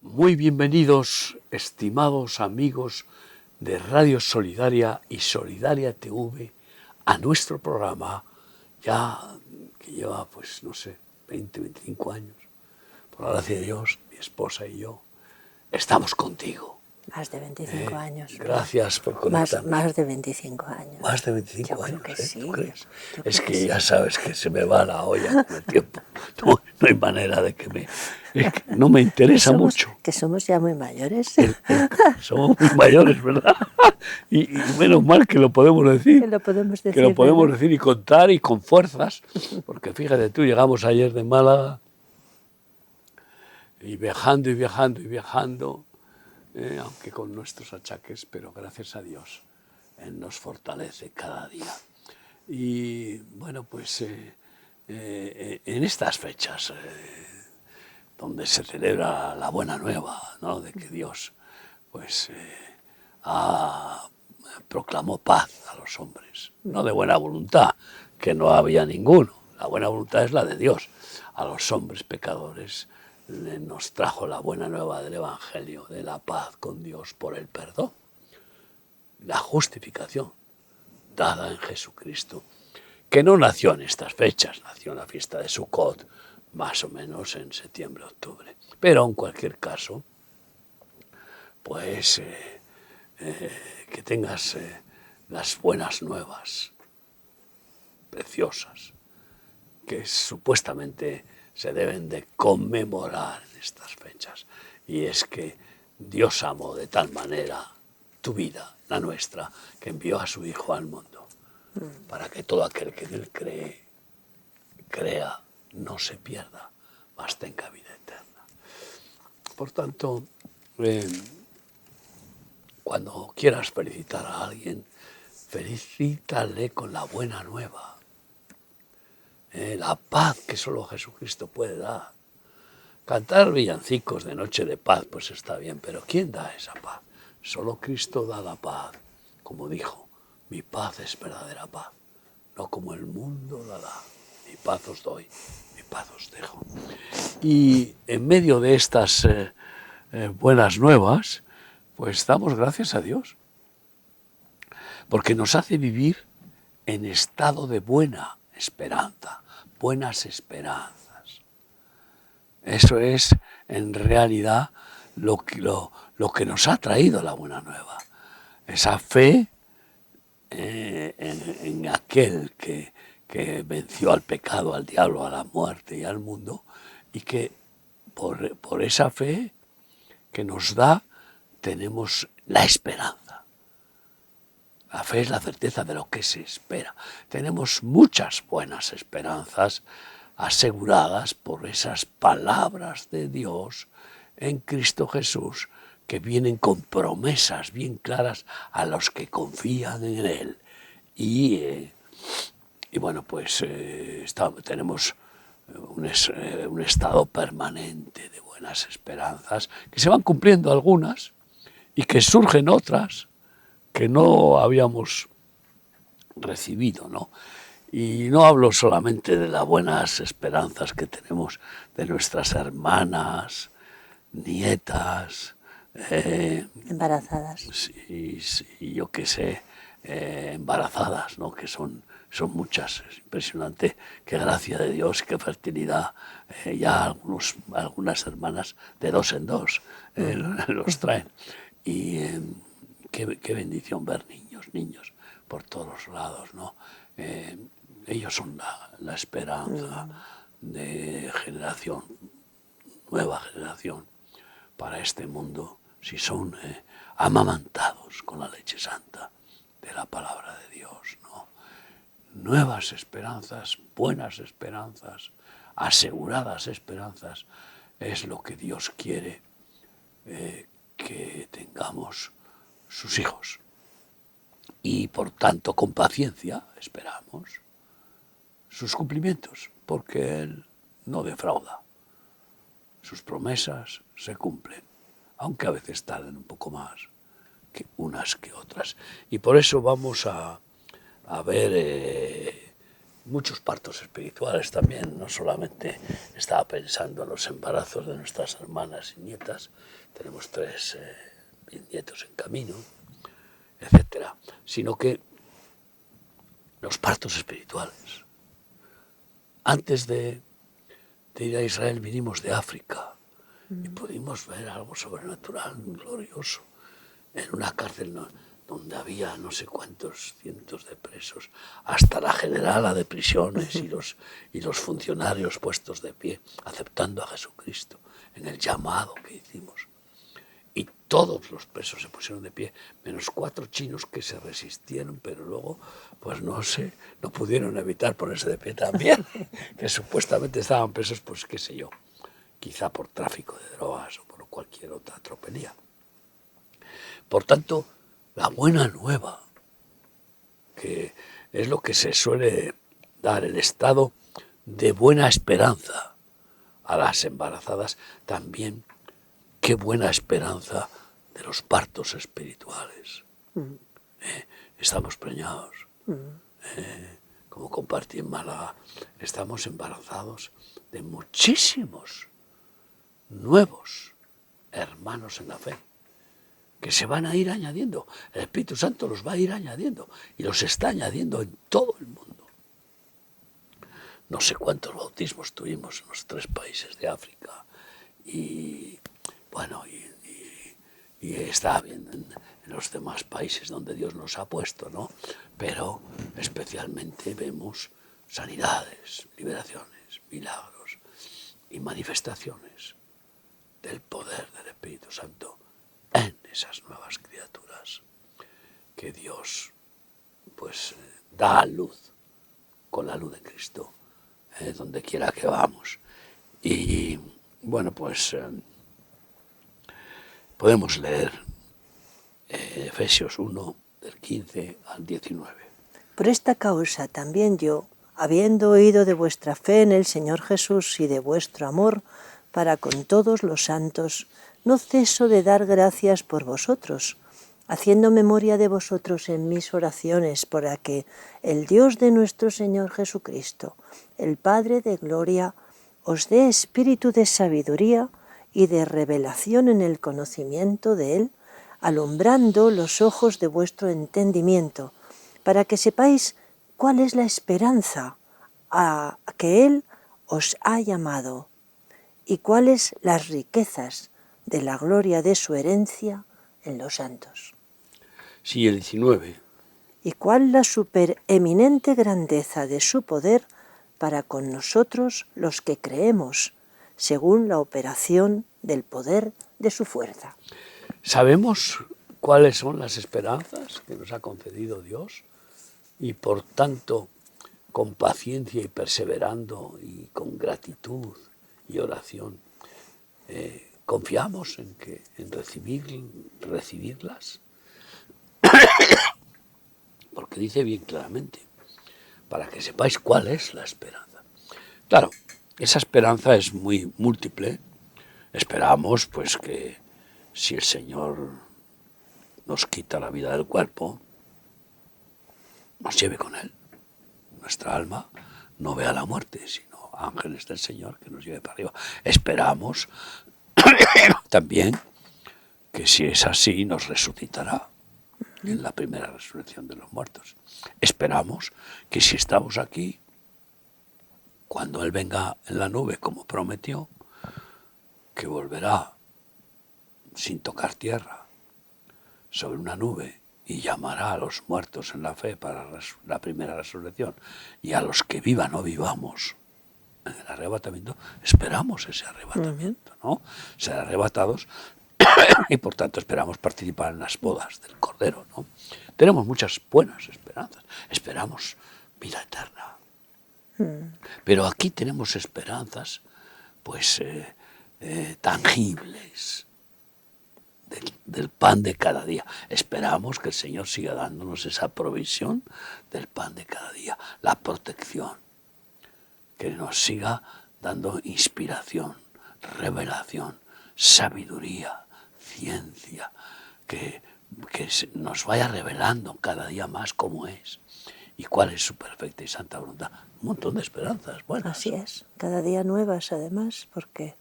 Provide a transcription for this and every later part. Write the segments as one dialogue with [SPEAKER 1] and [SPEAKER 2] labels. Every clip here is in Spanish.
[SPEAKER 1] Muy bienvenidos, estimados amigos de Radio Solidaria y Solidaria TV, a nuestro programa, ya que lleva, pues no sé, 20, 25 años. Por la gracia de Dios, mi esposa y yo estamos contigo.
[SPEAKER 2] Más de 25 años.
[SPEAKER 1] Gracias por conectarme.
[SPEAKER 2] Más de 25 años.
[SPEAKER 1] Más de 25
[SPEAKER 2] yo
[SPEAKER 1] años,
[SPEAKER 2] creo que sí.
[SPEAKER 1] ¿Tú crees?
[SPEAKER 2] Yo
[SPEAKER 1] Es
[SPEAKER 2] creo
[SPEAKER 1] que
[SPEAKER 2] sí.
[SPEAKER 1] ya sabes que se me va la olla con el tiempo. No hay manera de que me... Es que no me interesa mucho.
[SPEAKER 2] Que somos ya muy mayores.
[SPEAKER 1] Somos muy mayores, ¿verdad? Y menos mal que lo podemos decir.
[SPEAKER 2] Que lo podemos decir.
[SPEAKER 1] Que lo podemos
[SPEAKER 2] ¿verdad?
[SPEAKER 1] decir y contar y con fuerzas. Porque fíjate tú, llegamos ayer de Málaga y viajando y viajando y viajando, aunque con nuestros achaques, pero gracias a Dios, Él nos fortalece cada día. Y bueno, pues en estas fechas donde se celebra la buena nueva, ¿no?, de que Dios pues proclamó paz a los hombres, no de buena voluntad, que no había ninguno. La buena voluntad es la de Dios. A los hombres pecadores nos trajo la buena nueva del Evangelio, de la paz con Dios por el perdón, la justificación dada en Jesucristo, que no nació en estas fechas, nació en la fiesta de Sukkot, más o menos en septiembre, octubre. Pero en cualquier caso, pues que tengas las buenas nuevas, preciosas, que supuestamente se deben de conmemorar en estas fechas. Y es que Dios amó de tal manera tu vida, la nuestra, que envió a su Hijo al mundo, para que todo aquel que en él crea, no se pierda, mas tenga vida eterna. Por tanto, cuando quieras felicitar a alguien, felicítale con la buena nueva, la paz que solo Jesucristo puede dar. Cantar villancicos de Noche de Paz, pues está bien, pero ¿quién da esa paz? Solo Cristo da la paz, como dijo, mi paz es verdadera paz, no como el mundo la da. Mi paz os doy, mi paz os dejo. Y en medio de estas buenas nuevas, pues damos gracias a Dios, porque nos hace vivir en estado de buena esperanza, buenas esperanzas. Eso es, en realidad, lo que nos ha traído la buena nueva. Esa fe en aquel que venció al pecado, al diablo, a la muerte y al mundo, y que por esa fe que nos da, tenemos la esperanza. La fe es la certeza de lo que se espera. Tenemos muchas buenas esperanzas aseguradas por esas palabras de Dios en Cristo Jesús, que vienen con promesas bien claras a los que confían en Él. Y bueno, pues tenemos un estado permanente de buenas esperanzas, que se van cumpliendo algunas y que surgen otras que no habíamos recibido, ¿no? Y no hablo solamente de las buenas esperanzas que tenemos de nuestras hermanas, nietas,
[SPEAKER 2] Embarazadas.
[SPEAKER 1] Sí, yo qué sé, embarazadas, ¿no?, que son muchas. Es impresionante qué gracia de Dios, qué fertilidad. Ya algunas hermanas de 2 en 2 los traen. Y qué bendición ver niños por todos lados, ¿no? Ellos son la esperanza de nueva generación para este mundo, si son amamantados con la leche santa de la palabra de Dios, ¿no? Nuevas esperanzas, buenas esperanzas, aseguradas esperanzas, es lo que Dios quiere que tengamos sus hijos. Y por tanto, con paciencia, esperamos sus cumplimientos, porque Él no defrauda. Sus promesas se cumplen, aunque a veces tarden un poco más que unas que otras. Y por eso vamos a ver muchos partos espirituales también, no solamente estaba pensando en los embarazos de nuestras hermanas y nietas, tenemos 3 nietos en camino, etcétera, sino que los partos espirituales. Antes de ir a Israel vinimos de África y pudimos ver algo sobrenatural, glorioso, en una cárcel donde había no sé cuántos cientos de presos, hasta la generala de prisiones y los funcionarios puestos de pie, aceptando a Jesucristo en el llamado que hicimos. Y todos los presos se pusieron de pie, menos 4 chinos que se resistieron, pero luego, pues no pudieron evitar ponerse de pie también, que supuestamente estaban presos, pues qué sé yo, quizá por tráfico de drogas o por cualquier otra tropelía. Por tanto, la buena nueva, que es lo que se suele dar, el estado de buena esperanza a las embarazadas, también qué buena esperanza de los partos espirituales. Estamos preñados. Como compartí en Málaga, estamos embarazados de muchísimos nuevos hermanos en la fe, que se van a ir añadiendo. El Espíritu Santo los va a ir añadiendo y los está añadiendo en todo el mundo. No sé cuántos bautismos tuvimos en los 3 países de África y bueno, y está bien en los demás países donde Dios nos ha puesto, ¿no? Pero especialmente vemos sanidades, liberaciones, milagros y manifestaciones del poder del Espíritu Santo en esas nuevas criaturas que Dios pues da a luz con la luz de Cristo donde quiera que vamos. Y bueno, pues podemos leer Efesios 1 del 15 al 19.
[SPEAKER 2] Por esta causa también yo, habiendo oído de vuestra fe en el Señor Jesús y de vuestro amor para con todos los santos, no ceso de dar gracias por vosotros, haciendo memoria de vosotros en mis oraciones, para que el Dios de nuestro Señor Jesucristo, el Padre de gloria, os dé espíritu de sabiduría y de revelación en el conocimiento de Él, alumbrando los ojos de vuestro entendimiento, para que sepáis cuál es la esperanza a que Él os ha llamado y cuáles las riquezas de la gloria de su herencia en los santos.
[SPEAKER 1] Sí, el 19.
[SPEAKER 2] Y cuál la supereminente grandeza de su poder para con nosotros los que creemos, según la operación del poder de su fuerza.
[SPEAKER 1] ¿Sabemos cuáles son las esperanzas que nos ha concedido Dios? Y por tanto, con paciencia y perseverando y con gratitud y oración, confiamos en recibirlas. Porque dice bien claramente, para que sepáis cuál es la esperanza. Claro, esa esperanza es muy múltiple. Esperamos pues que si el Señor nos quita la vida del cuerpo, nos lleve con Él. Nuestra alma no vea la muerte, sino ángeles del Señor que nos lleve para arriba. Esperamos también que si es así nos resucitará en la primera resurrección de los muertos. Esperamos que si estamos aquí, cuando Él venga en la nube como prometió, que volverá sin tocar tierra sobre una nube y llamará a los muertos en la fe para la primera resurrección y a los que vivan o vivamos en el arrebatamiento, esperamos ese arrebatamiento, ¿no? Ser arrebatados y por tanto esperamos participar en las bodas del Cordero, ¿no? Tenemos muchas buenas esperanzas, esperamos vida eterna. Pero aquí tenemos esperanzas pues tangibles del pan de cada día. Esperamos que el Señor siga dándonos esa provisión del pan de cada día, la protección, que nos siga dando inspiración, revelación, sabiduría, ciencia, que nos vaya revelando cada día más cómo es ¿Y cuál es su perfecta y santa voluntad? Un montón de esperanzas buenas.
[SPEAKER 2] Así es, cada día nuevas además, porque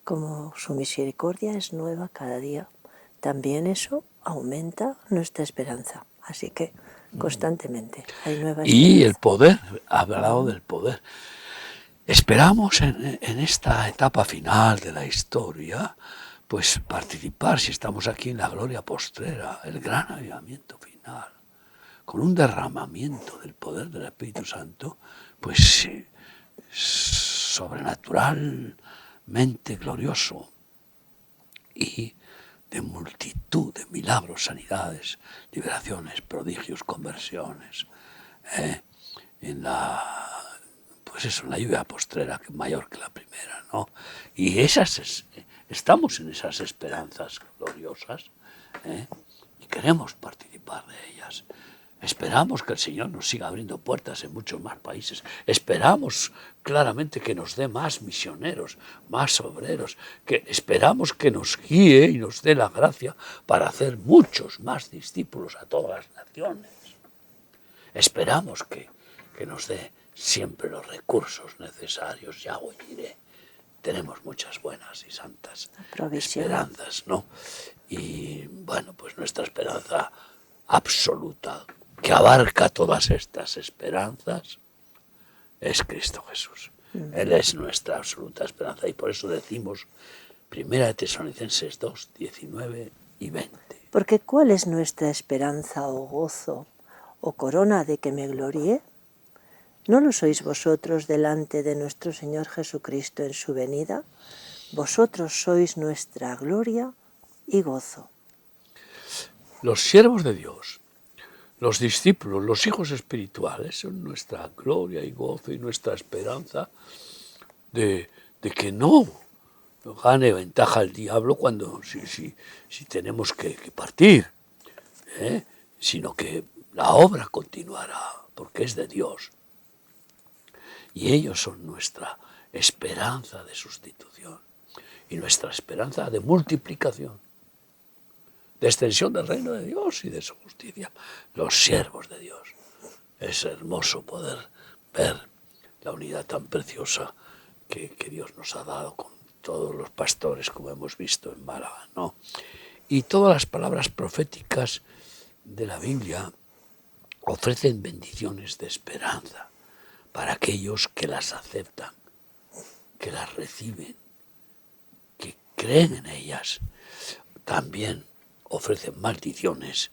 [SPEAKER 2] como su misericordia es nueva cada día, también eso aumenta nuestra esperanza. Así que constantemente hay nueva
[SPEAKER 1] Y el
[SPEAKER 2] esperanza.
[SPEAKER 1] poder, ha hablado del poder. Esperamos en esta etapa final de la historia, pues participar, si estamos aquí, en la gloria postrera, el gran avivamiento final, con un derramamiento del poder del Espíritu Santo, pues sobrenaturalmente glorioso y de multitud de milagros, sanidades, liberaciones, prodigios, conversiones, en la pues eso, en la lluvia postrera, que es mayor que la primera, ¿no? Y estamos en esas esperanzas gloriosas, y queremos participar de ellas. Esperamos que el Señor nos siga abriendo puertas en muchos más países. Esperamos claramente que nos dé más misioneros, más obreros. Que esperamos que nos guíe y nos dé la gracia para hacer muchos más discípulos a todas las naciones. Esperamos que nos dé siempre los recursos necesarios. Ya oiré. Tenemos muchas buenas y santas esperanzas, ¿no? Y bueno, pues nuestra esperanza absoluta, que abarca todas estas esperanzas, es Cristo Jesús. Él es nuestra absoluta esperanza, y por eso decimos 1 Tesalonicenses 2, 19 y 20.
[SPEAKER 2] Porque ¿cuál es nuestra esperanza o gozo o corona de que me gloríe? ¿No lo sois vosotros delante de nuestro Señor Jesucristo en su venida? Vosotros sois nuestra gloria y gozo.
[SPEAKER 1] Los siervos de Dios, los discípulos, los hijos espirituales, son nuestra gloria y gozo y nuestra esperanza de que no gane ventaja el diablo cuando si tenemos que partir, sino que la obra continuará, porque es de Dios. Y ellos son nuestra esperanza de sustitución y nuestra esperanza de multiplicación, de extensión del reino de Dios y de su justicia. Los siervos de Dios. Es hermoso poder ver la unidad tan preciosa que Dios nos ha dado con todos los pastores, como hemos visto en Málaga, ¿no? Y todas las palabras proféticas de la Biblia ofrecen bendiciones de esperanza para aquellos que las aceptan, que las reciben, que creen en ellas. También ofrecen maldiciones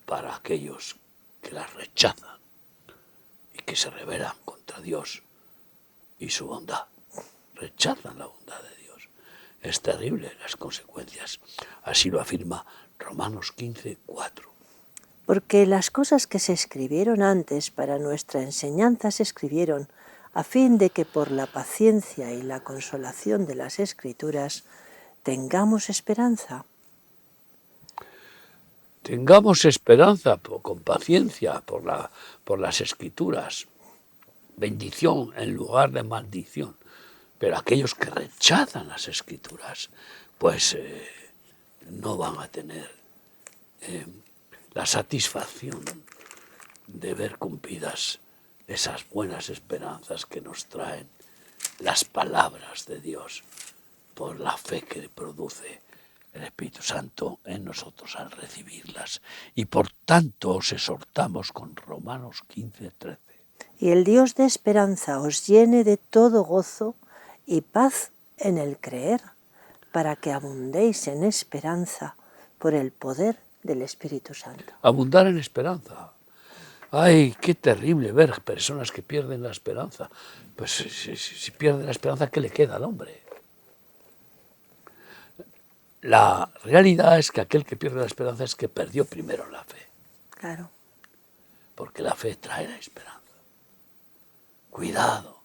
[SPEAKER 1] para aquellos que las rechazan y que se rebelan contra Dios y su bondad. Rechazan la bondad de Dios. Es terrible las consecuencias. Así lo afirma Romanos 15, 4.
[SPEAKER 2] Porque las cosas que se escribieron antes para nuestra enseñanza se escribieron a fin de que por la paciencia y la consolación de las Escrituras tengamos esperanza.
[SPEAKER 1] Tengamos esperanza con paciencia por las Escrituras. Bendición en lugar de maldición. Pero aquellos que rechazan las Escrituras, pues no van a tener la satisfacción de ver cumplidas esas buenas esperanzas que nos traen las palabras de Dios por la fe que produce el Espíritu Santo en nosotros al recibirlas. Y por tanto os exhortamos con Romanos 15, 13.
[SPEAKER 2] Y el Dios de esperanza os llene de todo gozo y paz en el creer, para que abundéis en esperanza por el poder del Espíritu Santo.
[SPEAKER 1] Abundar en esperanza. Ay, qué terrible ver personas que pierden la esperanza. Pues si pierde la esperanza, ¿qué le queda al hombre? La realidad es que aquel que pierde la esperanza es que perdió primero la fe.
[SPEAKER 2] Claro.
[SPEAKER 1] Porque la fe trae la esperanza. Cuidado,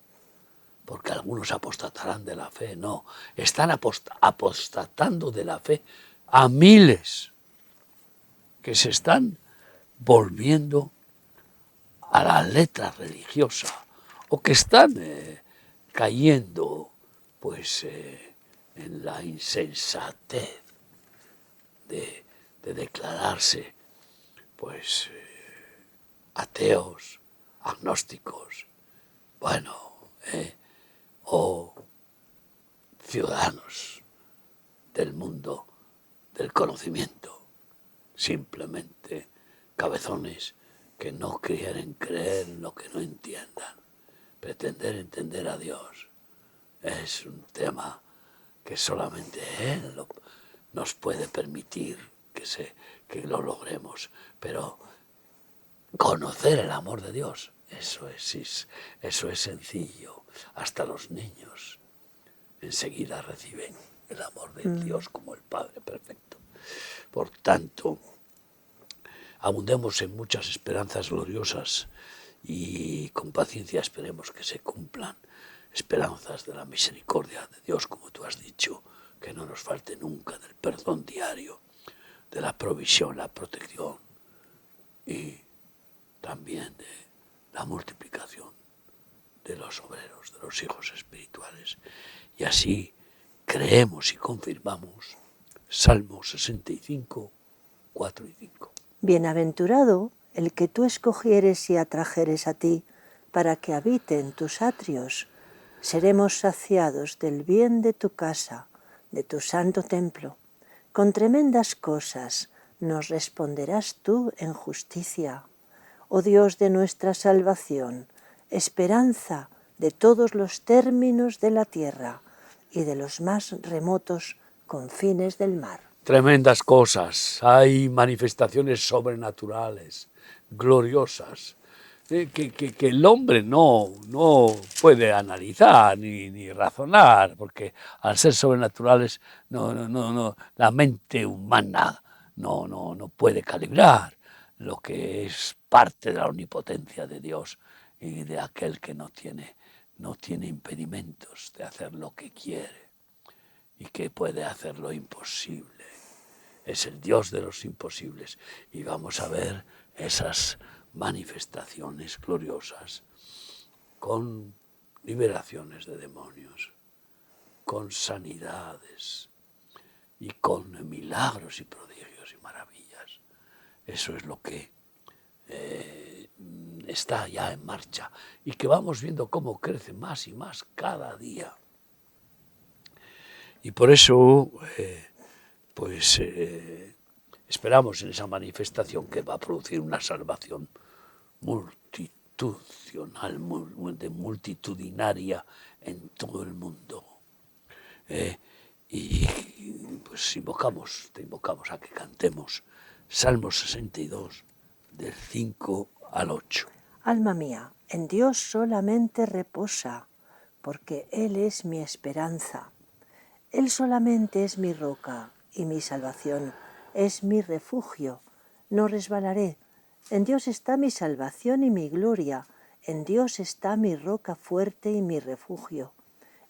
[SPEAKER 1] porque algunos apostatarán de la fe. No, están apostatando de la fe a miles que se están volviendo a la letra religiosa o que están cayendo pues en la insensatez de declararse pues ateos, agnósticos, bueno, o ciudadanos del mundo del conocimiento, simplemente cabezones que no quieren creer en lo que no entiendan. Pretender entender a Dios es un tema que solamente Él nos puede permitir que lo logremos, pero conocer el amor de Dios, eso es sencillo. Hasta los niños enseguida reciben el amor de Dios como el Padre perfecto. Por tanto, abundemos en muchas esperanzas gloriosas y con paciencia esperemos que se cumplan. Esperanzas de la misericordia de Dios, como tú has dicho, que no nos falte nunca, del perdón diario, de la provisión, la protección y también de la multiplicación de los obreros, de los hijos espirituales. Y así creemos y confirmamos Salmo 65, 4 y 5.
[SPEAKER 2] Bienaventurado el que tú escogieres y atrajeres a ti, para que habite en tus atrios. Seremos saciados del bien de tu casa, de tu santo templo. Con tremendas cosas nos responderás tú en justicia. Oh Dios de nuestra salvación, esperanza de todos los términos de la tierra y de los más remotos confines del mar.
[SPEAKER 1] Tremendas cosas, hay manifestaciones sobrenaturales, gloriosas, que el hombre no puede analizar ni razonar, porque al ser sobrenaturales la mente humana no puede calibrar lo que es parte de la omnipotencia de Dios y de aquel que no tiene impedimentos de hacer lo que quiere y que puede hacer lo imposible. Es el Dios de los imposibles y vamos a ver esas manifestaciones gloriosas con liberaciones de demonios, con sanidades y con milagros y prodigios y maravillas. Eso es lo que está ya en marcha y que vamos viendo cómo crece más y más cada día. Y por eso esperamos en esa manifestación que va a producir una salvación multitudinaria en todo el mundo. Y pues te invocamos a que cantemos Salmo 62, del 5 al 8.
[SPEAKER 2] Alma mía, en Dios solamente reposa, porque Él es mi esperanza. Él solamente es mi roca y mi salvación, es mi refugio. No resbalaré. En Dios está mi salvación y mi gloria. En Dios está mi roca fuerte y mi refugio.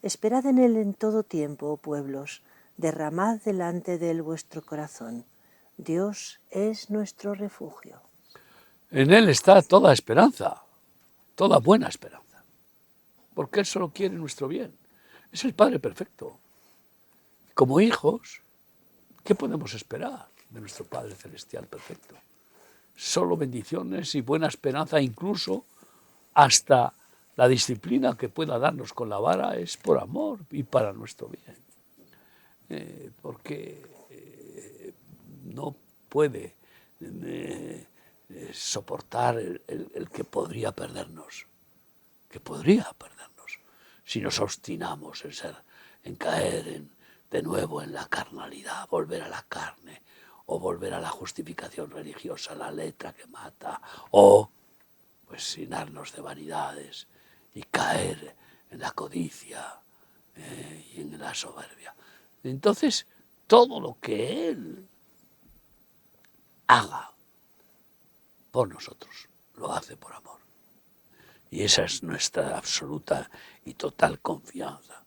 [SPEAKER 2] Esperad en Él en todo tiempo, oh pueblos. Derramad delante de Él vuestro corazón. Dios es nuestro refugio.
[SPEAKER 1] En Él está toda esperanza, toda buena esperanza, porque Él solo quiere nuestro bien. Es el Padre perfecto. Como hijos, ¿qué podemos esperar de nuestro Padre Celestial perfecto? Solo bendiciones y buena esperanza, incluso hasta la disciplina que pueda darnos con la vara es por amor y para nuestro bien. Porque no puede soportar el que podría perdernos, si nos obstinamos en caer de nuevo en la carnalidad, volver a la carne, o volver a la justificación religiosa, la letra que mata, o pues llenarnos de vanidades y caer en la codicia y en la soberbia. Entonces, todo lo que Él haga por nosotros, lo hace por amor. Y esa es nuestra absoluta y total confianza.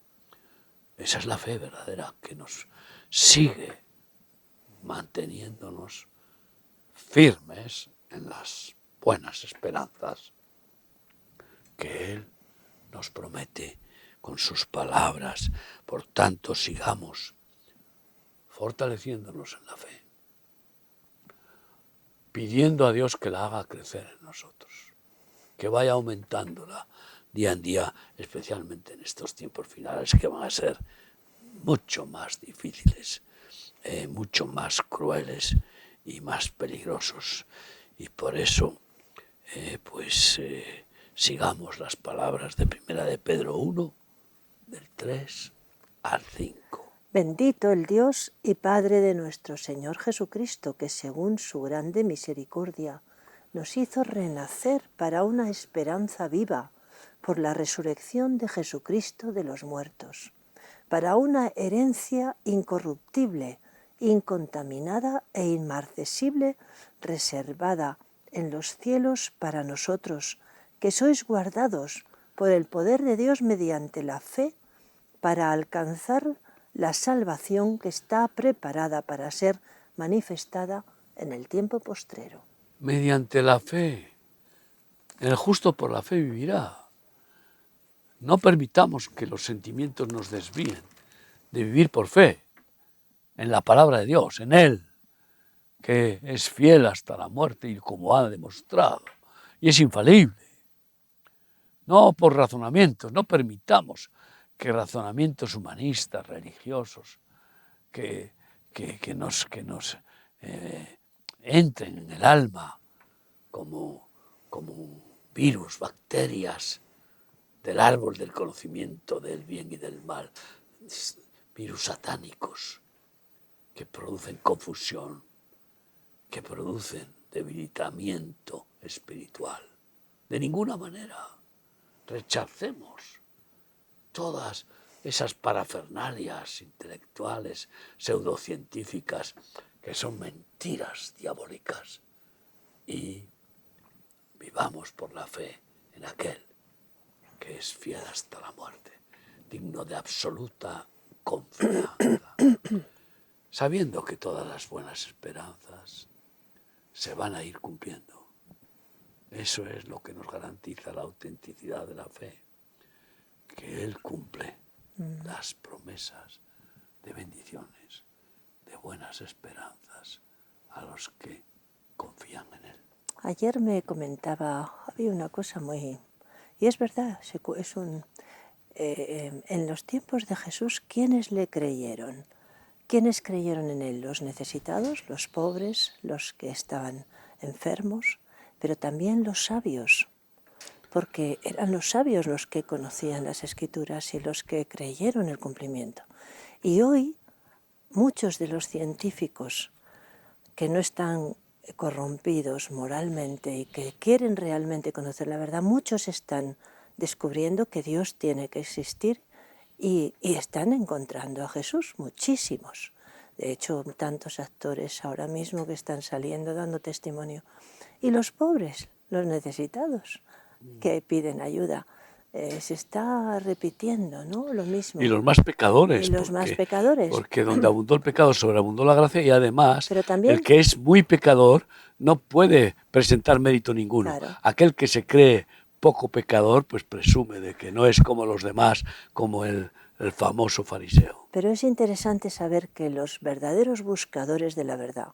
[SPEAKER 1] Esa es la fe verdadera que nos sigue manteniéndonos firmes en las buenas esperanzas que Él nos promete con sus palabras. Por tanto, sigamos fortaleciéndonos en la fe, pidiendo a Dios que la haga crecer en nosotros, que vaya aumentándola día en día, especialmente en estos tiempos finales que van a ser mucho más difíciles, mucho más crueles y más peligrosos. Y por eso, sigamos las palabras de Primera de Pedro 1, del 3 al 5.
[SPEAKER 2] Bendito el Dios y Padre de nuestro Señor Jesucristo, que según su grande misericordia nos hizo renacer para una esperanza viva por la resurrección de Jesucristo de los muertos, para una herencia incorruptible, incontaminada e inmarcesible, reservada en los cielos para nosotros, que sois guardados por el poder de Dios mediante la fe, para alcanzar la salvación que está preparada para ser manifestada en el tiempo postrero.
[SPEAKER 1] Mediante la fe, el justo por la fe vivirá. No permitamos que los sentimientos nos desvíen de vivir por fe, en la palabra de Dios, en Él, que es fiel hasta la muerte y como ha demostrado, y es infalible. No por razonamientos, no permitamos que razonamientos humanistas, religiosos, que nos entren en el alma como virus, bacterias del árbol del conocimiento del bien y del mal, virus satánicos que producen confusión, que producen debilitamiento espiritual. De ninguna manera rechacemos todas esas parafernalias intelectuales, pseudocientíficas, que son mentiras diabólicas, y vivamos por la fe en aquel que es fiel hasta la muerte, digno de absoluta confianza, sabiendo que todas las buenas esperanzas se van a ir cumpliendo. Eso es lo que nos garantiza la autenticidad de la fe, que Él cumple las promesas de bendiciones, de buenas esperanzas a los que confían en Él.
[SPEAKER 2] Ayer me comentaba, había una cosa muy... Y es verdad, en los tiempos de Jesús, ¿quiénes le creyeron? ¿Quiénes creyeron en Él? Los necesitados, los pobres, los que estaban enfermos, pero también los sabios, porque eran los sabios los que conocían las Escrituras y los que creyeron el cumplimiento. Y hoy, muchos de los científicos que no están corrompidos moralmente y que quieren realmente conocer la verdad, muchos están descubriendo que Dios tiene que existir y están encontrando a Jesús, muchísimos. De hecho, tantos actores ahora mismo que están saliendo dando testimonio. Y los pobres, los necesitados, que piden ayuda. Se está repitiendo, ¿no? Lo mismo.
[SPEAKER 1] Y los más pecadores.
[SPEAKER 2] Y los más pecadores.
[SPEAKER 1] Porque donde abundó el pecado, sobreabundó la gracia, y además,
[SPEAKER 2] pero también,
[SPEAKER 1] el que es muy pecador no puede presentar mérito ninguno.
[SPEAKER 2] Claro.
[SPEAKER 1] Aquel que se cree poco pecador, pues presume de que no es como los demás, como el famoso fariseo.
[SPEAKER 2] Pero es interesante saber que los verdaderos buscadores de la verdad,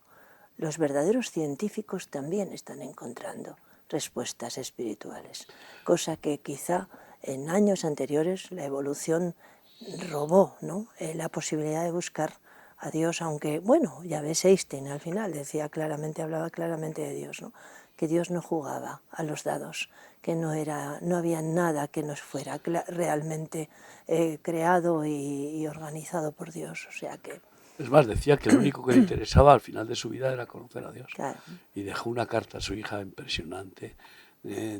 [SPEAKER 2] los verdaderos científicos también están encontrando respuestas espirituales, cosa que quizá en años anteriores la evolución robó, ¿no? La posibilidad de buscar a Dios, aunque, bueno, ya ves, Einstein al final decía claramente, hablaba claramente de Dios, ¿no? Que Dios no jugaba a los dados, que no había nada que no fuera realmente creado y organizado por Dios, o sea que...
[SPEAKER 1] Es más, decía que lo único que le interesaba al final de su vida era conocer a Dios.
[SPEAKER 2] Claro.
[SPEAKER 1] Y dejó una carta a su hija impresionante de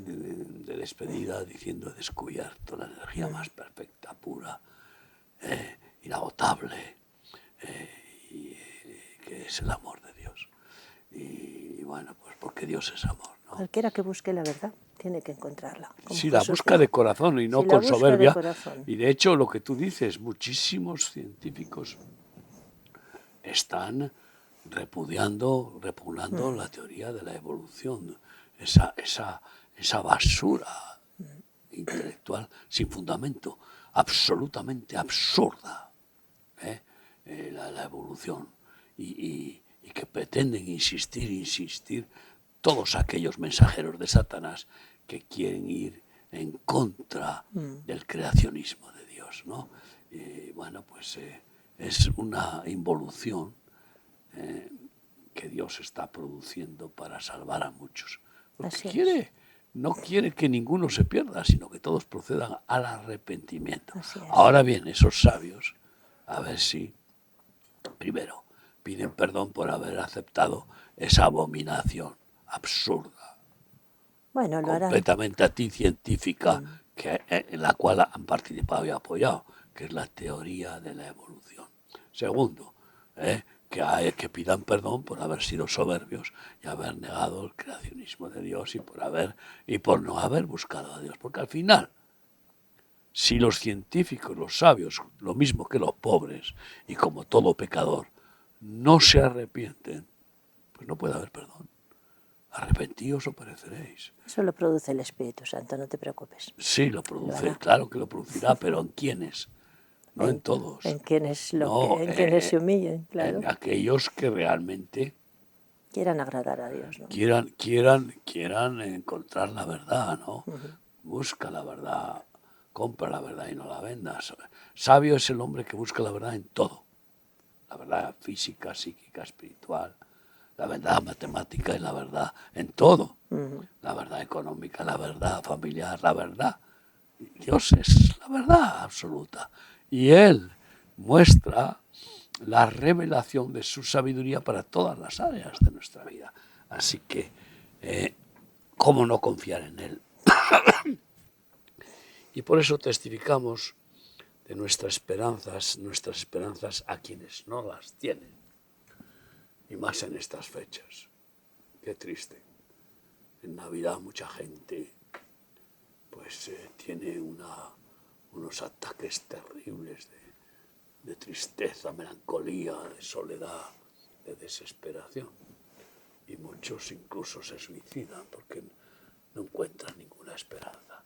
[SPEAKER 1] despedida, diciendo: he descubierto la energía más perfecta, pura, inagotable, que es el amor de Dios. Y bueno, pues porque Dios es amor, ¿no?
[SPEAKER 2] Cualquiera que busque la verdad tiene que encontrarla.
[SPEAKER 1] Si la busca de corazón y no
[SPEAKER 2] si
[SPEAKER 1] con soberbia.
[SPEAKER 2] De
[SPEAKER 1] y de hecho, lo que tú dices, muchísimos científicos están repugnando la teoría de la evolución, esa basura intelectual sin fundamento, absolutamente absurda, la evolución, y que pretenden insistir todos aquellos mensajeros de Satanás que quieren ir en contra del creacionismo de Dios, ¿no? Y bueno, pues es una involución que Dios está produciendo para salvar a muchos. Porque
[SPEAKER 2] Así es,
[SPEAKER 1] no quiere que ninguno se pierda, sino que todos procedan al arrepentimiento.
[SPEAKER 2] así es.
[SPEAKER 1] Ahora bien, esos sabios, a ver si, primero, piden perdón por haber aceptado esa abominación absurda,
[SPEAKER 2] Bueno, lo harán.
[SPEAKER 1] completamente anticientífica, en la cual han participado y apoyado, que es la teoría de la evolución. Segundo, que pidan perdón por haber sido soberbios y haber negado el creacionismo de Dios y por no haber buscado a Dios. Porque al final, si los científicos, los sabios, lo mismo que los pobres, y como todo pecador, no se arrepienten, pues no puede haber perdón. Arrepentíos o pereceréis.
[SPEAKER 2] Eso lo produce el Espíritu Santo, no te preocupes.
[SPEAKER 1] Sí, lo produce, claro que lo producirá, pero ¿en quiénes? No en todos.
[SPEAKER 2] En quienes,
[SPEAKER 1] No,
[SPEAKER 2] en quienes se humillen, claro.
[SPEAKER 1] en aquellos que realmente
[SPEAKER 2] Quieran agradar a Dios, ¿no?
[SPEAKER 1] quieran encontrar la verdad, ¿no? Busca la verdad, compra la verdad y no la vendas. Sabio es el hombre que busca la verdad en todo. La verdad física, psíquica, espiritual, la verdad matemática y la verdad en todo. La verdad económica, la verdad familiar, la verdad. Dios es la verdad absoluta. Y Él muestra la revelación de su sabiduría para todas las áreas de nuestra vida. Así que, ¿cómo no confiar en Él? Y por eso testificamos de nuestras esperanzas a quienes no las tienen. Y más en estas fechas. Qué triste. En Navidad mucha gente pues tiene unos ataques terribles de tristeza, melancolía, de soledad, de desesperación. Y muchos incluso se suicidan porque no encuentran ninguna esperanza.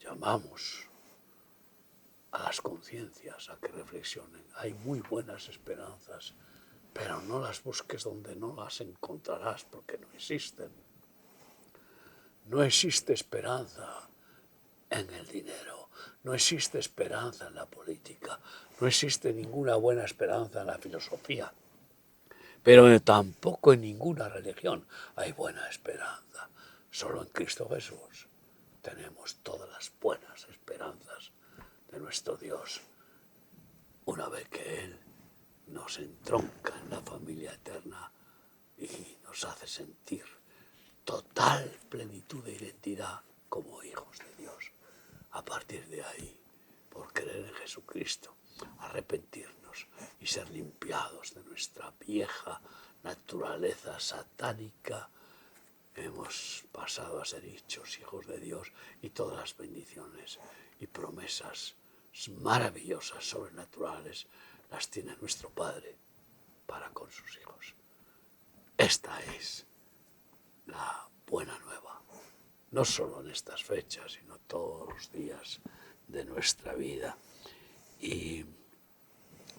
[SPEAKER 1] Llamamos a las conciencias a que reflexionen. Hay muy buenas esperanzas, pero no las busques donde no las encontrarás porque no existen. No existe esperanza en el dinero, no existe esperanza en la política, no existe ninguna buena esperanza en la filosofía, pero tampoco en ninguna religión hay buena esperanza. Solo en Cristo Jesús tenemos todas las buenas esperanzas de nuestro Dios, una vez que Él nos entronca en la familia eterna y nos hace sentir total plenitud de identidad como hijos de Dios. A partir de ahí, por creer en Jesucristo, arrepentirnos y ser limpiados de nuestra vieja naturaleza satánica, hemos pasado a ser hechos hijos de Dios y todas las bendiciones y promesas maravillosas, sobrenaturales, las tiene nuestro Padre para con sus hijos. Esta es la buena nueva, no solo en estas fechas, sino todos los días de nuestra vida. Y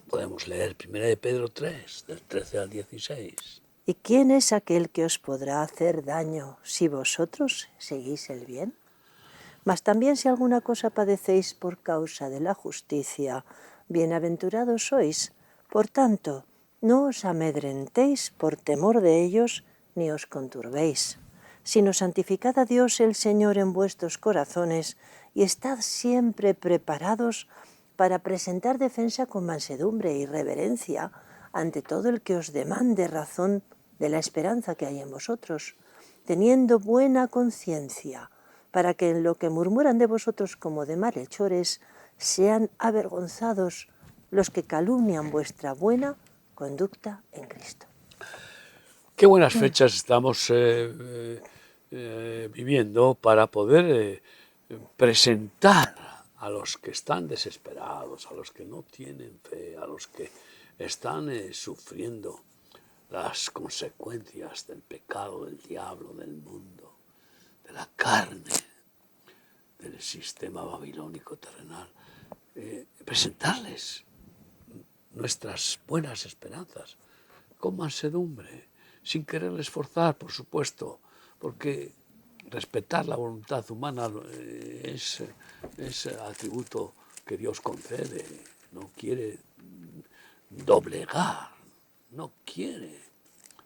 [SPEAKER 1] podemos leer 1 de Pedro 3, del 13 al 16.
[SPEAKER 2] ¿Y quién es aquel que os podrá hacer daño si vosotros seguís el bien? Mas también si alguna cosa padecéis por causa de la justicia, bienaventurados sois. Por tanto, no os amedrentéis por temor de ellos, ni os conturbéis, sino santificad a Dios el Señor en vuestros corazones y estad siempre preparados para presentar defensa con mansedumbre y reverencia ante todo el que os demande razón de la esperanza que hay en vosotros, teniendo buena conciencia, para que en lo que murmuran de vosotros como de malhechores sean avergonzados los que calumnian vuestra buena conducta en Cristo.
[SPEAKER 1] Qué buenas fechas estamos viviendo para poder presentar a los que están desesperados, a los que no tienen fe, a los que están sufriendo las consecuencias del pecado, del diablo, del mundo, de la carne, del sistema babilónico terrenal, presentarles nuestras buenas esperanzas con mansedumbre, sin quererles forzar, por supuesto, porque respetar la voluntad humana es atributo que Dios concede, no quiere doblegar, no quiere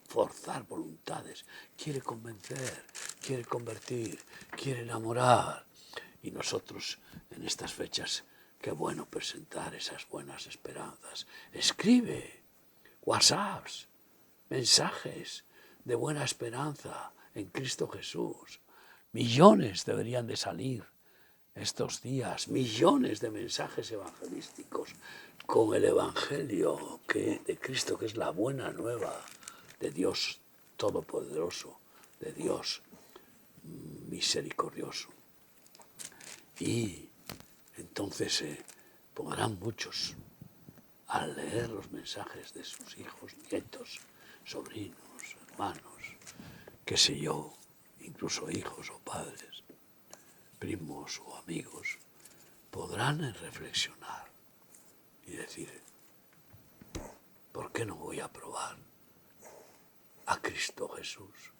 [SPEAKER 1] forzar voluntades, quiere convencer, quiere convertir, quiere enamorar. Y nosotros en estas fechas, qué bueno presentar esas buenas esperanzas. Escribe WhatsApps, mensajes de buena esperanza en Cristo Jesús. Millones deberían de salir estos días, millones de mensajes evangelísticos con el Evangelio de Cristo, que es la buena nueva de Dios Todopoderoso, de Dios misericordioso. Y entonces podrán muchos, al leer los mensajes de sus hijos, nietos, sobrinos, hermanos, qué sé yo, incluso hijos o padres, primos o amigos, podrán reflexionar y decir, ¿por qué no voy a probar a Cristo Jesús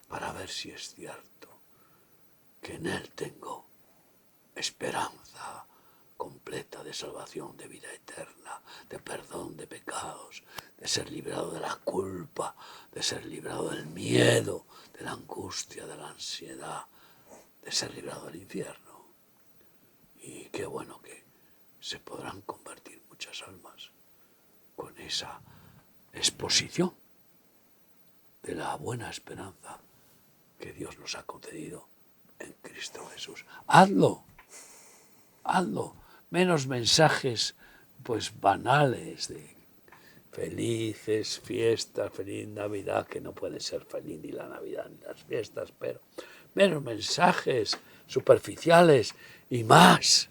[SPEAKER 1] para ver si es cierto que en Él tengo esperanza completa de salvación, de vida eterna, de perdón de pecados, de ser librado de la culpa, de ser librado del miedo, de la angustia, de la ansiedad, de ser librado del infierno? Y qué bueno que se podrán convertir muchas almas con esa exposición de la buena esperanza que Dios nos ha concedido en Cristo Jesús. Hazlo, hazlo. Menos mensajes pues banales de felices fiestas, feliz Navidad, que no puede ser feliz ni la Navidad ni las fiestas, pero menos mensajes superficiales y más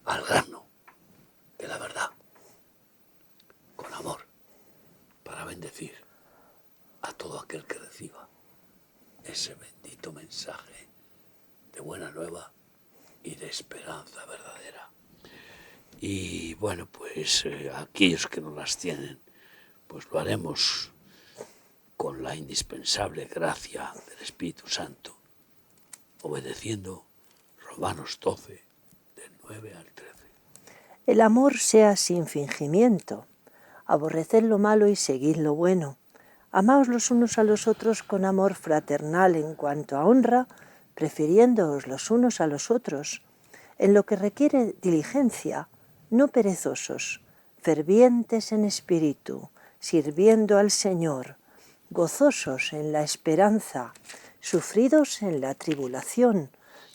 [SPEAKER 1] al grano de la verdad, con amor, para bendecir a todo aquel que reciba ese bendito mensaje de buena nueva y de esperanza verdadera. Y bueno, pues aquellos que no las tienen, pues lo haremos con la indispensable gracia del Espíritu Santo, obedeciendo Romanos 12, del 9 al 13.
[SPEAKER 2] El amor sea sin fingimiento. Aborreced lo malo y seguid lo bueno. Amaos los unos a los otros con amor fraternal en cuanto a honra, prefiriéndoos los unos a los otros. En lo que requiere diligencia, no perezosos, fervientes en espíritu, sirviendo al Señor, gozosos en la esperanza, sufridos en la tribulación,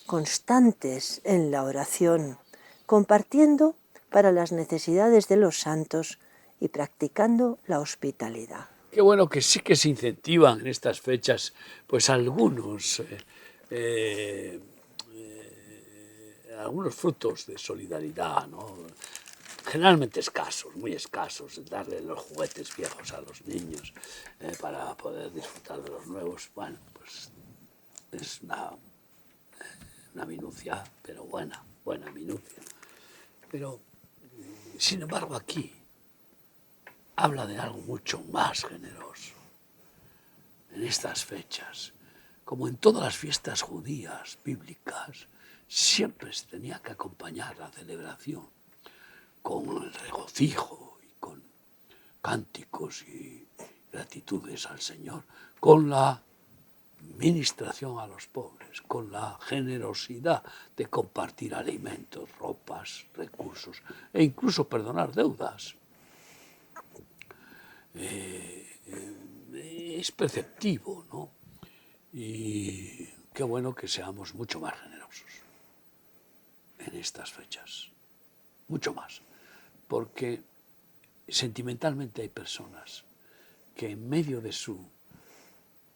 [SPEAKER 2] constantes en la oración, compartiendo para las necesidades de los santos y practicando la hospitalidad.
[SPEAKER 1] Qué bueno que sí que se incentivan en estas fechas, pues algunos frutos de solidaridad, ¿no? Generalmente escasos, muy escasos, darle los juguetes viejos a los niños para poder disfrutar de los nuevos. Bueno, pues es una minucia, pero buena minucia. Pero, sin embargo, aquí habla de algo mucho más generoso. En estas fechas, como en todas las fiestas judías, bíblicas, siempre se tenía que acompañar la celebración con el regocijo y con cánticos y gratitudes al Señor, con la ministración a los pobres, con la generosidad de compartir alimentos, ropas, recursos e incluso perdonar deudas. Es perceptivo, ¿no? Y qué bueno que seamos mucho más generosos en estas fechas, mucho más, porque sentimentalmente hay personas que en medio de su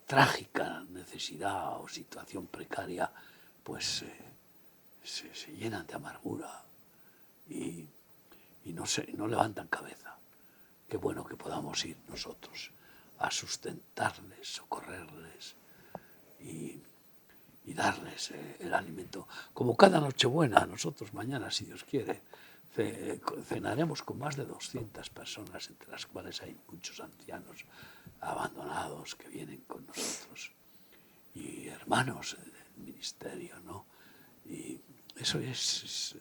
[SPEAKER 1] trágica necesidad o situación precaria, pues se llenan de amargura y no levantan cabeza. Qué bueno que podamos ir nosotros a sustentarles, socorrerles y darles el alimento. Como cada Nochebuena, nosotros mañana, si Dios quiere, cenaremos con más de 200 personas, entre las cuales hay muchos ancianos abandonados que vienen con nosotros. y hermanos del ministerio, ¿no? Y eso es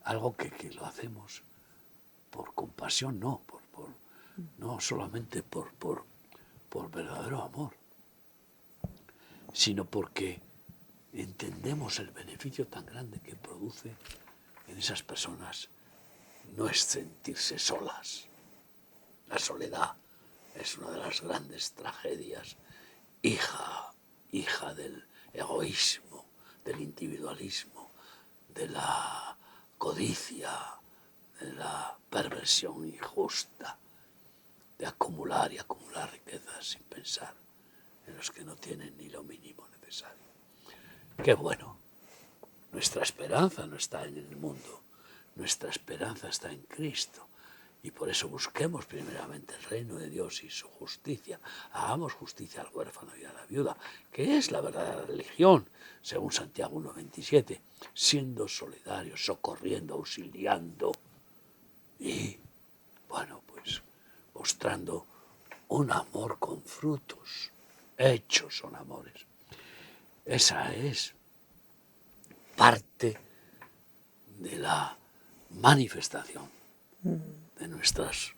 [SPEAKER 1] algo que lo hacemos por compasión, no solamente por verdadero amor, sino porque entendemos el beneficio tan grande que produce en esas personas no es sentirse solas. La soledad es una de las grandes tragedias, hija del egoísmo, del individualismo, de la codicia, de la perversión injusta, de acumular y acumular riquezas sin pensar en los que no tienen ni lo mínimo necesario. Qué bueno. Nuestra esperanza no está en el mundo, nuestra esperanza está en Cristo. Y por eso busquemos primeramente el reino de Dios y su justicia. Hagamos justicia al huérfano y a la viuda, que es la verdadera religión, según Santiago 1:27, siendo solidarios, socorriendo, auxiliando y, bueno, pues mostrando un amor con frutos. Hechos son amores. Esa es parte de la manifestación de nuestras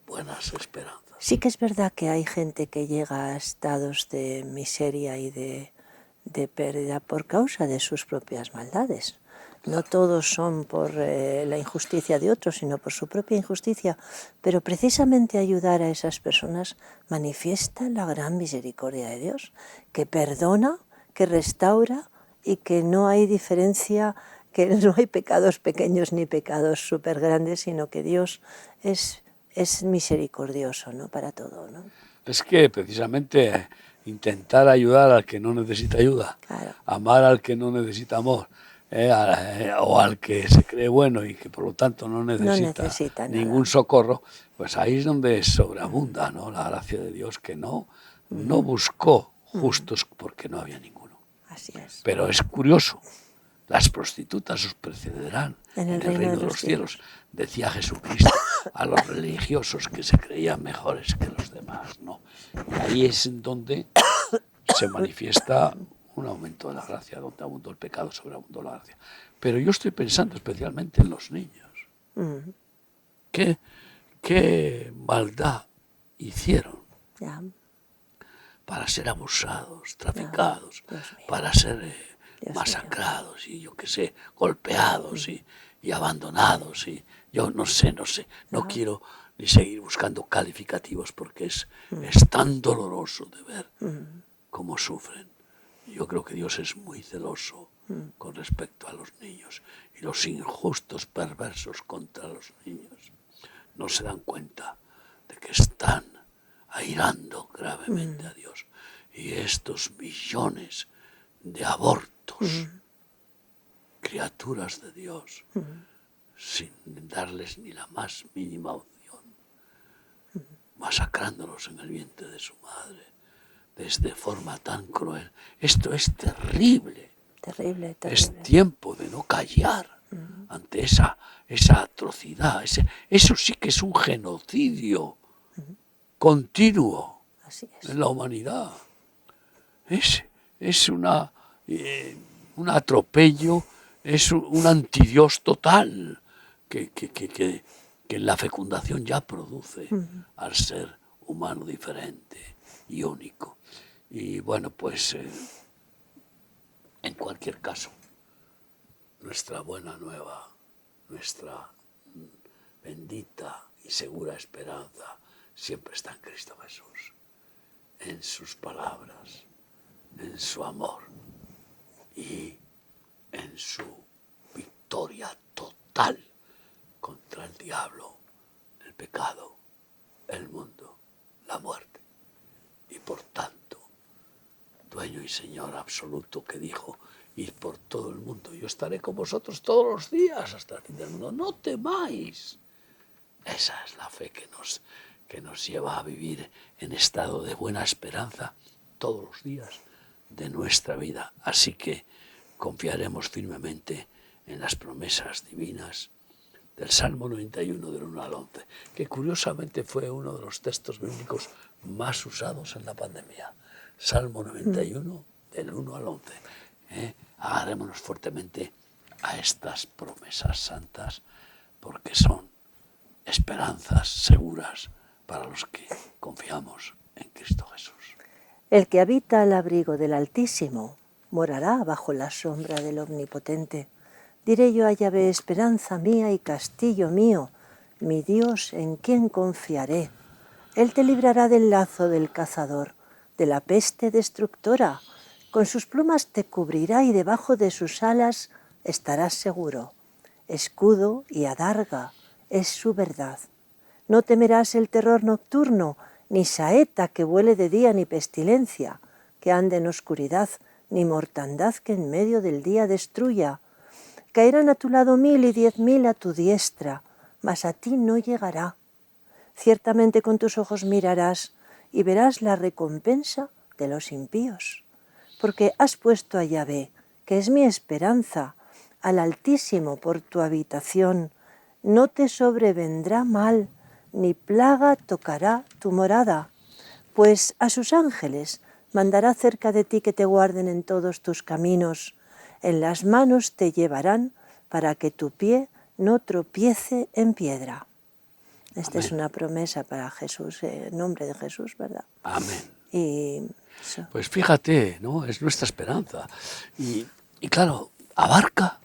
[SPEAKER 1] buenas esperanzas.
[SPEAKER 2] Sí que es verdad que hay gente que llega a estados de miseria y de pérdida por causa de sus propias maldades. No todos son por la injusticia de otros, sino por su propia injusticia. Pero precisamente ayudar a esas personas manifiesta la gran misericordia de Dios, que perdona, que restaura y que no hay diferencia, que no hay pecados pequeños ni pecados súper grandes, sino que Dios es misericordioso, ¿no? Para todo, ¿no?
[SPEAKER 1] Es que precisamente intentar ayudar al que no necesita ayuda,
[SPEAKER 2] Claro.
[SPEAKER 1] amar al que no necesita amor, o al que se cree bueno y que por lo tanto no necesita ningún
[SPEAKER 2] nada.
[SPEAKER 1] socorro, pues ahí es donde sobreabunda, ¿no?, la gracia de Dios, que no buscó justos porque no había ninguno.
[SPEAKER 2] Así es.
[SPEAKER 1] Pero es curioso, las prostitutas os precederán
[SPEAKER 2] En el
[SPEAKER 1] reino de los cielos, decía Jesucristo a los religiosos que se creían mejores que los demás, ¿no? Y ahí es donde se manifiesta un aumento de la gracia, donde abundó el pecado, sobreabundó la gracia. Pero yo estoy pensando especialmente en los niños. ¿Qué maldad hicieron para ser abusados, traficados, para ser masacrados y yo qué sé, golpeados y abandonados? Y yo no sé, no quiero ni seguir buscando calificativos porque es tan doloroso de ver cómo sufren. Yo creo que Dios es muy celoso con respecto a los niños, y los injustos perversos contra los niños no se dan cuenta de que están airando gravemente a Dios. Y estos millones de abortos, criaturas de Dios, sin darles ni la más mínima opción, masacrándolos en el vientre de su madre, de forma tan cruel. Esto es terrible.
[SPEAKER 2] Terrible.
[SPEAKER 1] Es tiempo de no callar ante esa atrocidad. Eso sí que es un genocidio continuo.
[SPEAKER 2] Así es.
[SPEAKER 1] En la humanidad. Es un atropello, es un antidios total que en la fecundación ya produce al ser humano diferente y único. Y bueno, pues en cualquier caso, nuestra buena nueva, nuestra bendita y segura esperanza siempre está en Cristo Jesús, en sus palabras, en su amor y en su victoria total contra el diablo, el pecado, el mundo, la muerte. Y por tanto, dueño y Señor absoluto, que dijo: id por todo el mundo, yo estaré con vosotros todos los días hasta el fin del mundo, no temáis. Esa es la fe que nos lleva a vivir en estado de buena esperanza todos los días de nuestra vida. Así que confiaremos firmemente en las promesas divinas del Salmo 91, del 1 al 11, que curiosamente fue uno de los textos bíblicos más usados en la pandemia. Salmo 91, del 1 al 11. Agarrémonos fuertemente a estas promesas santas, porque son esperanzas seguras para los que confiamos en Cristo Jesús.
[SPEAKER 2] El que habita al abrigo del Altísimo morará bajo la sombra del Omnipotente. Diré yo a Yahvé, esperanza mía y castillo mío, mi Dios en quien confiaré. Él te librará del lazo del cazador, de la peste destructora. Con sus plumas te cubrirá y debajo de sus alas estarás seguro. Escudo y adarga es su verdad. No temerás el terror nocturno, ni saeta que vuele de día, ni pestilencia que ande en oscuridad, ni mortandad que en medio del día destruya. Caerán a tu lado 1000 y 10.000 a tu diestra, mas a ti no llegará. Ciertamente con tus ojos mirarás y verás la recompensa de los impíos, porque has puesto a Yahvé, que es mi esperanza, al Altísimo por tu habitación. No te sobrevendrá mal, ni plaga tocará tu morada, pues a sus ángeles mandará cerca de ti que te guarden en todos tus caminos. En las manos te llevarán para que tu pie no tropiece en piedra. Esta es una promesa para Jesús, en nombre de Jesús, ¿verdad?
[SPEAKER 1] Amén.
[SPEAKER 2] Y
[SPEAKER 1] pues fíjate, ¿no? Es nuestra esperanza. Y claro, abarca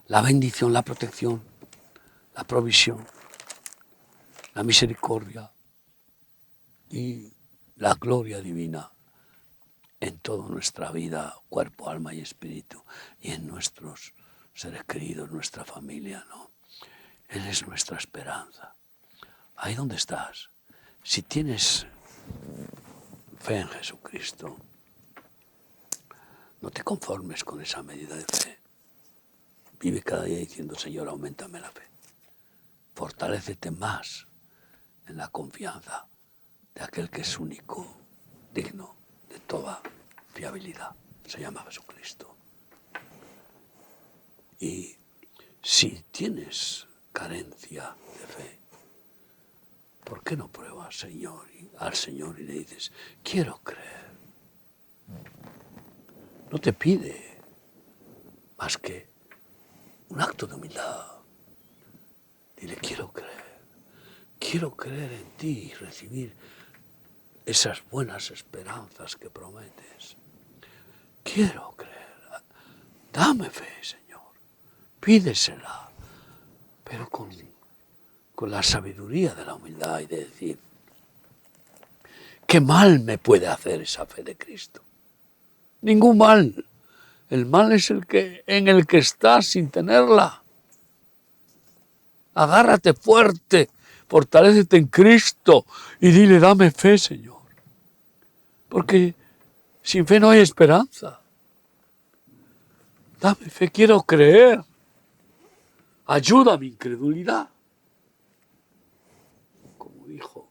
[SPEAKER 1] la bendición, la protección, la provisión, la misericordia y la gloria divina en toda nuestra vida, cuerpo, alma y espíritu, y en nuestros seres queridos, nuestra familia, ¿no? Él es nuestra esperanza. Ahí donde estás, si tienes fe en Jesucristo, no te conformes con esa medida de fe. Vive cada día diciendo, Señor, auméntame la fe. Fortalécete más en la confianza de aquel que es único, digno de toda fiabilidad. Se llama Jesucristo. Y si tienes carencia de fe, ¿por qué no pruebas, Señor, al Señor y le dices, quiero creer? No te pide más que un acto de humildad. Dile, quiero creer en ti y recibir esas buenas esperanzas que prometes. Quiero creer, dame fe, Señor, pídesela, pero con la sabiduría de la humildad y de decir, ¿qué mal me puede hacer esa fe de Cristo? Ningún mal. El mal es en el que estás sin tenerla. Agárrate fuerte, fortalécete en Cristo y dile, dame fe, Señor. Porque sin fe no hay esperanza. Dame fe, quiero creer. Ayuda a mi incredulidad. Como dijo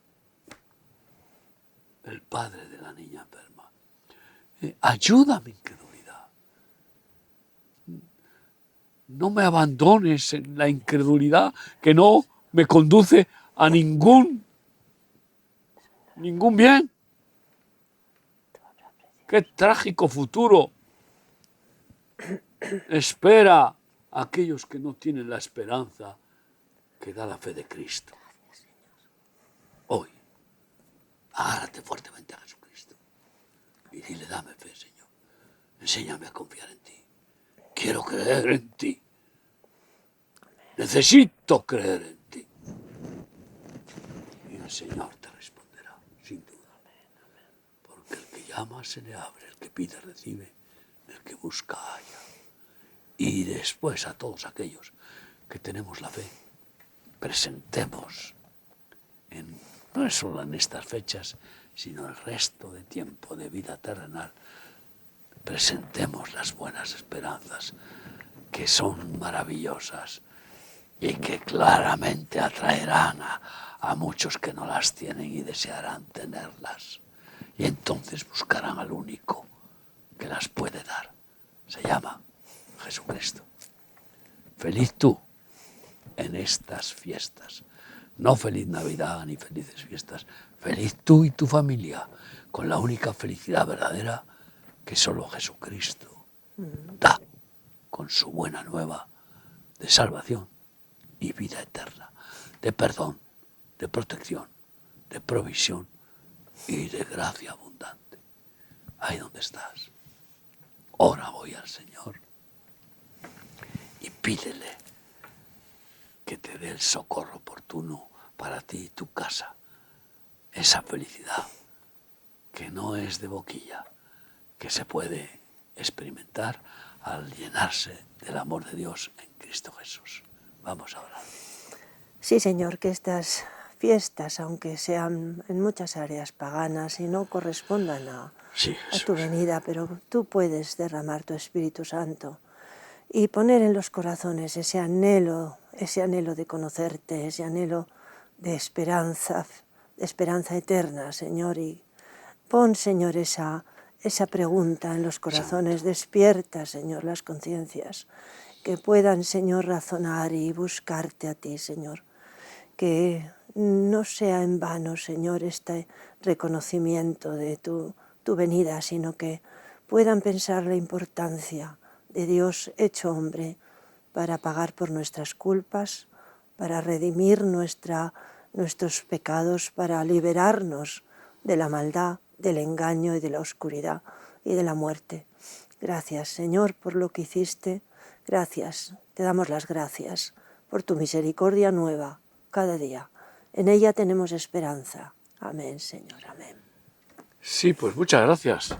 [SPEAKER 1] el padre de la niña enferma. Ayuda a mi incredulidad. No me abandones en la incredulidad que no me conduce a ningún bien. Qué trágico futuro espera a aquellos que no tienen la esperanza que da la fe de Cristo. Hoy, agárrate fuertemente a Jesucristo y dile, dame fe, Señor. Enséñame a confiar en ti. Quiero creer en ti. Necesito creer en ti. Y el Señor te responderá, sin duda. Porque el que llama se le abre, el que pide recibe, el que busca halla. Y después a todos aquellos que tenemos la fe, presentemos, no es solo en estas fechas, sino el resto de tiempo de vida terrenal, presentemos las buenas esperanzas que son maravillosas y que claramente atraerán a muchos que no las tienen y desearán tenerlas. Y entonces buscarán al único que las puede dar. Se llama Jesucristo. Feliz tú en estas fiestas No feliz Navidad ni felices fiestas. Feliz tú y tu familia, con la única felicidad verdadera que solo Jesucristo da, con su buena nueva de salvación y vida eterna, de perdón, de protección, de provisión y de gracia abundante. Ahí donde estás. Ora voy al Señor y pídele que te dé el socorro oportuno para ti y tu casa. Esa felicidad que no es de boquilla, que se puede experimentar al llenarse del amor de Dios en Cristo Jesús. Vamos a orar.
[SPEAKER 2] Sí, Señor, que estas fiestas, aunque sean en muchas áreas paganas y no correspondan a tu venida, pero tú puedes derramar tu Espíritu Santo y poner en los corazones ese anhelo de conocerte, ese anhelo de esperanza eterna, Señor. Y pon, Señor, esa pregunta en los corazones, despierta, Señor, las conciencias, que puedan, Señor, razonar y buscarte a ti, Señor. Que no sea en vano, Señor, este reconocimiento de tu venida, sino que puedan pensar la importancia de Dios hecho hombre para pagar por nuestras culpas, para redimir nuestros pecados, para liberarnos de la maldad, del engaño y de la oscuridad y de la muerte. Gracias, Señor, por lo que hiciste. Gracias, te damos las gracias por tu misericordia nueva cada día. En ella tenemos esperanza. Amén, Señor, amén.
[SPEAKER 1] Sí, pues muchas gracias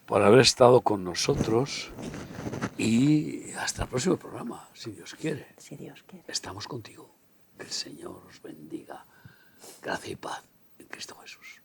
[SPEAKER 1] por haber estado con nosotros y hasta el próximo programa, si Dios quiere.
[SPEAKER 2] Si Dios quiere.
[SPEAKER 1] Estamos contigo. Que el Señor os bendiga. Gracia y paz en Cristo Jesús.